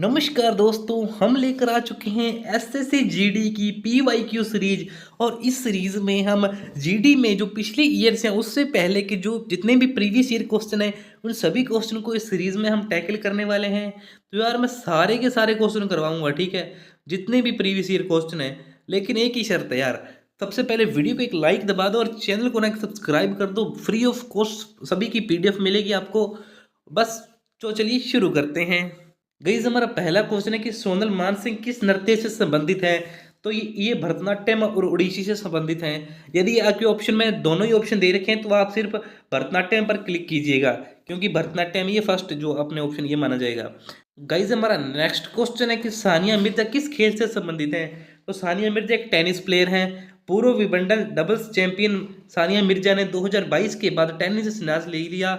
नमस्कार दोस्तों, हम लेकर आ चुके हैं एसएससी जीडी की पीवाईक्यू सीरीज। और इस सीरीज में हम जीडी में जो पिछले ईयर्स हैं उससे पहले के जो जितने भी प्रीवियस ईयर क्वेश्चन हैं उन सभी क्वेश्चन को इस सीरीज में हम टैकल करने वाले हैं। तो यार मैं सारे के सारे क्वेश्चन करवाऊंगा, ठीक है, जितने भी प्रीवियस ईयर क्वेश्चन हैं। लेकिन एक ही शर्त है यार, सबसे पहले वीडियो को एक लाइक दबा दो और चैनल को ना सब्सक्राइब कर दो। फ्री ऑफ कॉस्ट सभी की पीडीएफ मिलेगी आपको। बस तो चलिए शुरू करते हैं। गाइस हमारा पहला क्वेश्चन है कि सोनल मानसिंह किस नृत्य से संबंधित है। तो ये भरतनाट्यम और ओडिसी से संबंधित हैं। यदि आपके ऑप्शन में दोनों ही ऑप्शन दे रखे हैं तो आप सिर्फ भरतनाट्यम पर क्लिक कीजिएगा, क्योंकि भरतनाट्यम ये फर्स्ट जो अपने ऑप्शन ये माना जाएगा। गाइस हमारा नेक्स्ट क्वेश्चन है कि सानिया मिर्जा किस खेल से संबंधित है। तो सानिया मिर्जा एक टेनिस प्लेयर हैं। पूर्व Wimbledon doubles champion Sania Mirza ने 2022 के बाद टेनिस से संन्यास ले लिया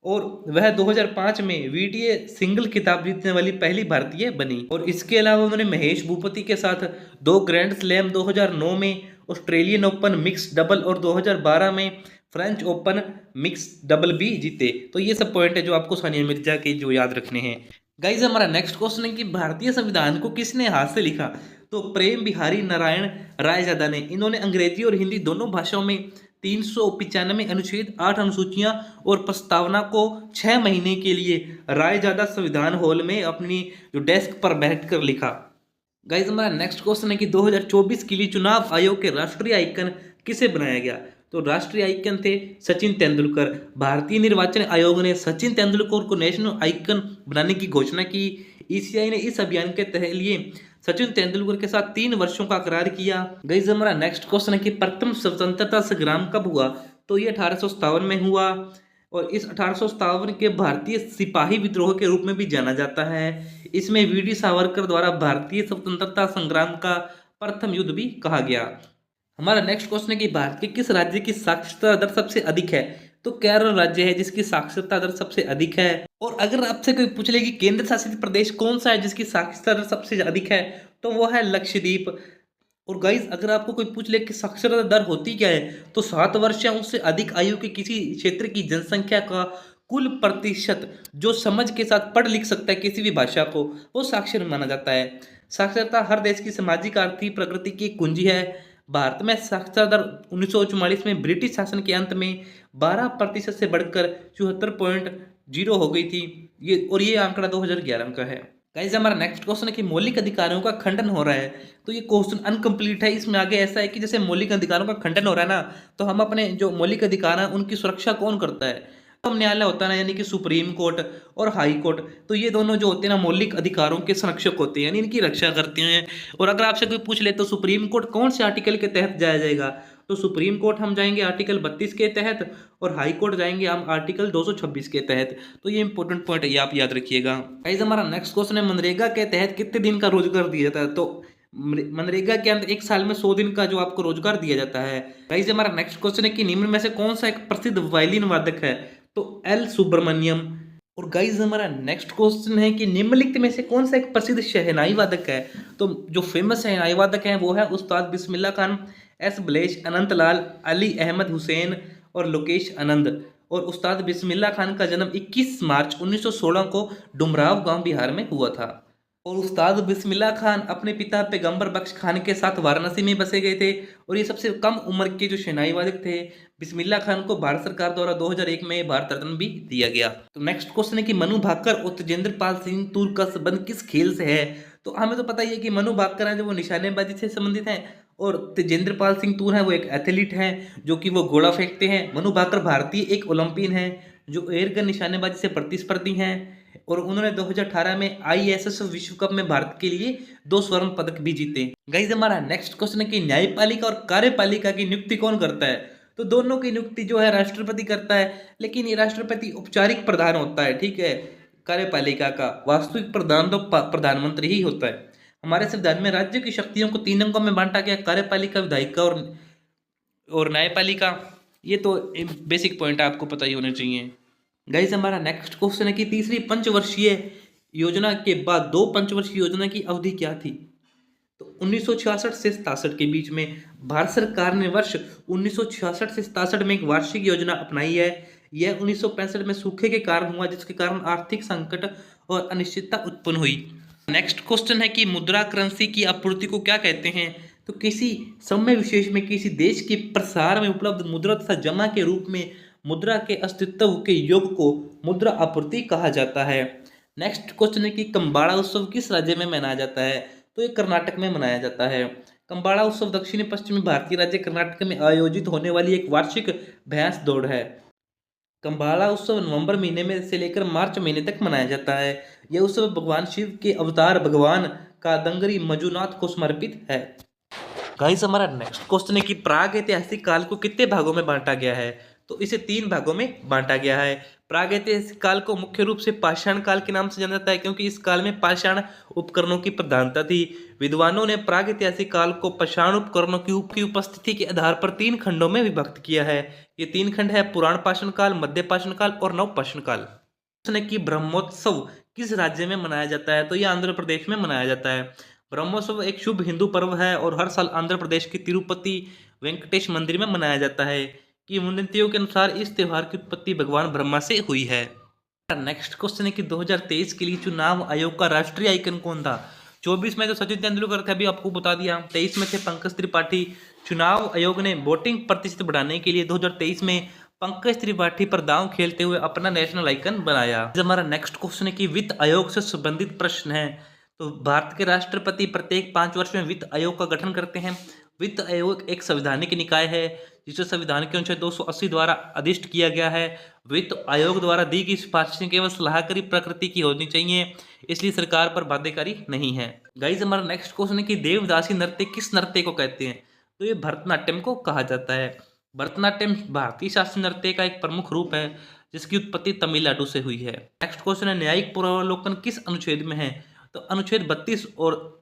और वह 2005 में वीटीए सिंगल खिताब जीतने वाली पहली भारतीय बनी। और इसके अलावा उन्होंने महेश भूपति के साथ 2 ग्रैंड स्लैम 2009 में, ऑस्ट्रेलियन ओपन मिक्स डबल और 2012 में फ्रेंच ओपन मिक्स डबल भी जीते। तो ये सब पॉइंट है जो आपको सानिया मिर्जा के जो याद रखने हैं। गाइज हमारा नेक्स्ट क्वेश्चन है कि भारतीय संविधान को किसने हाथ से लिखा। तो प्रेम बिहारी नारायण रायजादा ने। इन्होंने अंग्रेजी और हिंदी दोनों भाषाओं में 395 अनुच्छेद 8 अनुसूचियां और प्रस्तावना को 6 महीने के लिए रायजादा संविधान हॉल में अपनी जो डेस्क पर बैठकर लिखा। गाइज हमारा नेक्स्ट क्वेश्चन है कि 2024 के लिए चुनाव आयोग के राष्ट्रीय आइकन किसे बनाया गया। तो राष्ट्रीय आइकन थे सचिन तेंदुलकर। भारतीय निर्वाचन आयोग ने सचिन तेंदुलकर को नेशनल आइकन बनाने की घोषणा की। ईसीआई ने इस अभियान के तहत लिए सचिन तेंदुलकर के साथ 3 वर्षों का करार किया। गाइस हमारा नेक्स्ट क्वेश्चन है कि प्रथम स्वतंत्रता संग्राम कब हुआ। तो ये 1857 में हुआ और इस 1857 के भारतीय सिपाही विद्रोह के रूप में भी जाना जाता है। इसमें वीडी सावरकर द्वारा भारतीय स्वतंत्रता संग्राम का प्रथम युद्ध भी कहा गया। हमारा नेक्स्ट क्वेश्चन है कि भारत के किस राज्य की साक्षरता दर सबसे अधिक है। तो केरल राज्य है जिसकी साक्षरता दर सबसे अधिक है। और अगर आपसे कोई पूछ ले कि केंद्र शासित प्रदेश कौन सा है जिसकी साक्षरता दर सबसे अधिक है, तो वो है लक्षद्वीप। और गाइस अगर आपको कोई पूछ ले कि साक्षरता दर होती क्या है, तो 7 वर्ष या उससे अधिक आयु के किसी क्षेत्र की जनसंख्या का कुल प्रतिशत जो समझ के साथ पढ़ लिख सकता है किसी भी भाषा को, वो साक्षर माना जाता है। साक्षरता हर देश की सामाजिक आर्थिक प्रगति की कुंजी है। भारत में साक्षरता दर 1944 में ब्रिटिश शासन के अंत में 12% से बढ़कर 74.0 हो गई थी। ये आंकड़ा 2011 का है। गाइस हमारा नेक्स्ट क्वेश्चन है कि मौलिक अधिकारों का खंडन हो रहा है। तो ये क्वेश्चन अनकम्प्लीट है। इसमें आगे ऐसा है कि जैसे मौलिक अधिकारों का खंडन हो रहा है ना, तो हम अपने जो मौलिक अधिकार हैं उनकी सुरक्षा कौन करता है। उच्चतम न्यायालय होता है ना, यानी कि सुप्रीम कोर्ट और हाई कोर्ट। तो ये दोनों जो होते हैं ना मौलिक अधिकारों के संरक्षक होते हैं, यानी इनकी रक्षा करते हैं। और अगर आपसे कोई पूछ ले तो सुप्रीम कोर्ट कौन से आर्टिकल के तहत जाया जाएगा, तो सुप्रीम कोर्ट हम जाएंगे आर्टिकल 32 के तहत और हाई कोर्ट जाएंगे हम आर्टिकल 226 के तहत। तो ये इंपॉर्टेंट पॉइंट है, ये आप याद रखिएगा। गाइस हमारा नेक्स्ट क्वेश्चन है मनरेगा के तहत कितने दिन का रोजगार दिया जाता है। तो मनरेगा के अंदर एक साल में 100 दिन का जो आपको रोजगार दिया जाता है। गाइस हमारा नेक्स्ट क्वेश्चन है कि निम्न में से कौन सा एक प्रसिद्ध वायलिन वादक है। तो एल सुब्रमण्यम। और गाइस हमारा नेक्स्ट क्वेश्चन है कि निम्नलिखित में से कौन सा एक प्रसिद्ध शहनाई वादक है। तो जो फेमस शहनाई वादक है वो है उस्ताद बिस्मिल्लाह खान, एस बलेश, अनंत लाल, अली अहमद हुसैन और लोकेश आनंद। और उस्ताद बिस्मिल्लाह खान का जन्म 21 मार्च 1916 को डुमराव गांव बिहार में हुआ था। और उस्ताद बिस्मिल्लाह खान अपने पिता पैगंबर बख्श खान के साथ वाराणसी में बसे गए थे। और ये सबसे कम उम्र के जो शहनाई वादक थे। बिस्मिल्लाह खान को भारत सरकार द्वारा 2001 में भारत रत्न भी दिया गया। तो नेक्स्ट क्वेश्चन है कि मनु भाकर और तेजेंद्र पाल सिंह तूर का संबंध किस खेल से है। तो हमें तो पता ही है कि मनु भाकर हैं जो वो निशानेबाजी से संबंधित हैं और तेजेंद्र पाल सिंह तूर हैं वो एक एथलीट हैं जो कि वो घोड़ा फेंकते हैं। मनु भाकर भारतीय एक ओलंपियन हैं जो एयरगन निशानेबाजी से प्रतिस्पर्धी हैं और उन्होंने 2018 में आईएसएस विश्व कप में भारत के लिए 2 स्वर्ण पदक भी जीते। गाइस हमारा नेक्स्ट क्वेश्चन है कि न्यायपालिका और कार्यपालिका की नियुक्ति कौन करता है। तो दोनों की नियुक्ति जो है राष्ट्रपति करता है, लेकिन ये राष्ट्रपति औपचारिक प्रधान होता है, ठीक है। कार्यपालिका का वास्तविक प्रधान तो प्रधानमंत्री ही होता है। हमारे संविधान में राज्य की शक्तियों को 3 अंगों में बांटा गया, कार्यपालिका, विधायिका और न्यायपालिका। ये तो बेसिक पॉइंट आपको पता ही होने चाहिए। गाइस हमारा नेक्स्ट क्वेश्चन है कि तीसरी पंचवर्षीय योजना के बाद 2 पंचवर्षीय योजना की अवधि क्या थी। तो 1966 से 67 के बीच में भारत सरकार ने वर्ष 1966 से 67 में एक वार्षिक योजना अपनाई है। यह 1965 में सूखे के कारण हुआ जिसके कारण आर्थिक संकट और अनिश्चितता उत्पन्न हुई। नेक्स्ट क्वेश्चन है कि मुद्रा करेंसी की आपूर्ति को क्या कहते हैं? तो किसी समय विशेष में किसी देश के प्रसार में उपलब्ध मुद्रा तथा जमा के रूप में मुद्रा के अस्तित्व के योग को मुद्रा आपूर्ति कहा जाता है। नेक्स्ट क्वेश्चन है कि कंबाड़ा उत्सव किस राज्य में मनाया जाता है? तो ये कर्नाटक में मनाया जाता है। कंबाड़ा उत्सव दक्षिणी पश्चिमी भारतीय राज्य कर्नाटक में आयोजित होने वाली एक वार्षिक भैंस दौड़ है। कंबाड़ा उत्सव नवंबर महीने में से लेकर मार्च महीने तक मनाया जाता है। यह उत्सव भगवान शिव के अवतार भगवान कादंगरी मंजुनाथ को समर्पित है। गाइस हमारा नेक्स्ट क्वेश्चन है कि प्राग ऐतिहासिक काल को कितने भागों में बांटा गया है? तो इसे 3 भागों में बांटा गया है। प्राग ऐतिहासिक काल को मुख्य रूप से पाषाण काल के नाम से जाना जाता है, क्योंकि इस काल में पाषाण उपकरणों की प्रधानता थी। विद्वानों ने प्राग ऐतिहासिक काल को पाषाण उपकरणों की उपस्थिति के आधार पर 3 खंडों में विभक्त किया है। ये 3 खंड है पुराण पाषाण काल, मध्य पाषाण काल और नव पाषाण काल। प्रश्न है कि ब्रह्मोत्सव किस राज्य में मनाया जाता है? तो यह आंध्र प्रदेश में मनाया जाता है। ब्रह्मोत्सव एक शुभ हिंदू पर्व है और हर साल आंध्र प्रदेश के तिरुपति वेंकटेश मंदिर में मनाया जाता है। किंवदंतियों के अनुसार इस त्योहार की उत्पत्ति भगवान ब्रह्मा से हुई है। नेक्स्ट क्वेश्चन है कि 2023 के लिए चुनाव आयोग का राष्ट्रीय आइकन कौन था? 24 में तो सचिन तेंदुलकर थे, अभी आपको बता दिया। 23 में थे पंकज त्रिपाठी। चुनाव आयोग ने वोटिंग प्रतिशत बढ़ाने के लिए 2023 में पंकज त्रिपाठी पर दांव खेलते हुए अपना नेशनल आइकन बनाया। हमारा नेक्स्ट क्वेश्चन है कि वित्त आयोग से संबंधित प्रश्न है। तो भारत के राष्ट्रपति प्रत्येक 5 वर्ष में वित्त आयोग का गठन करते हैं। वित्त आयोग एक संवैधानिक निकाय है जिसे संविधान के अनुच्छेद 280 द्वारा अधिष्ठ किया गया है। वित्त आयोग द्वारा दी गई सिफारिशें केवल सलाहकारी प्रकृति की होनी चाहिए, इसलिए सरकार पर बाध्यकारी नहीं है। गाइस हमारा नेक्स्ट क्वेश्चन है कि देवदासी नृत्य किस नृत्य को कहते हैं? तो ये भरतनाट्यम को कहा जाता है। भरतनाट्यम भारतीय शास्त्रीय नृत्य का एक प्रमुख रूप है जिसकी उत्पत्ति तमिलनाडु से हुई है। नेक्स्ट क्वेश्चन है न्यायिक पूर्वावलोकन किस अनुच्छेद में है? तो अनुच्छेद 32 और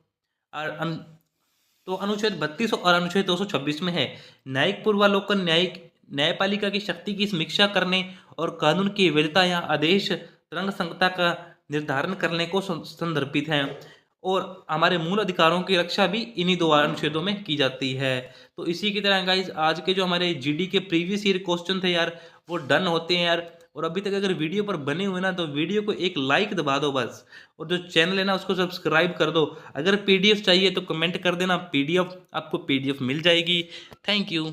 अनुच्छेद 226 में है। न्यायिक पूर्वावलोकन न्यायपालिका की शक्ति की समीक्षा करने और कानून की वैधता या आदेश तरंग संगता का निर्धारण करने को संदर्भित है, और हमारे मूल अधिकारों की रक्षा भी इन्हीं 2 अनुच्छेदों में की जाती है। तो इसी की तरह गाइस आज के जो हमारे जीडी के प्रीवियस ईयर क्वेश्चन थे यार, वो डन होते हैं यार। और अभी तक अगर वीडियो पर बने हुए ना, तो वीडियो को एक लाइक दबा दो बस, और जो चैनल है ना उसको सब्सक्राइब कर दो। अगर पीडीएफ चाहिए तो कमेंट कर देना, पीडीएफ आपको पीडीएफ मिल जाएगी। Thank you.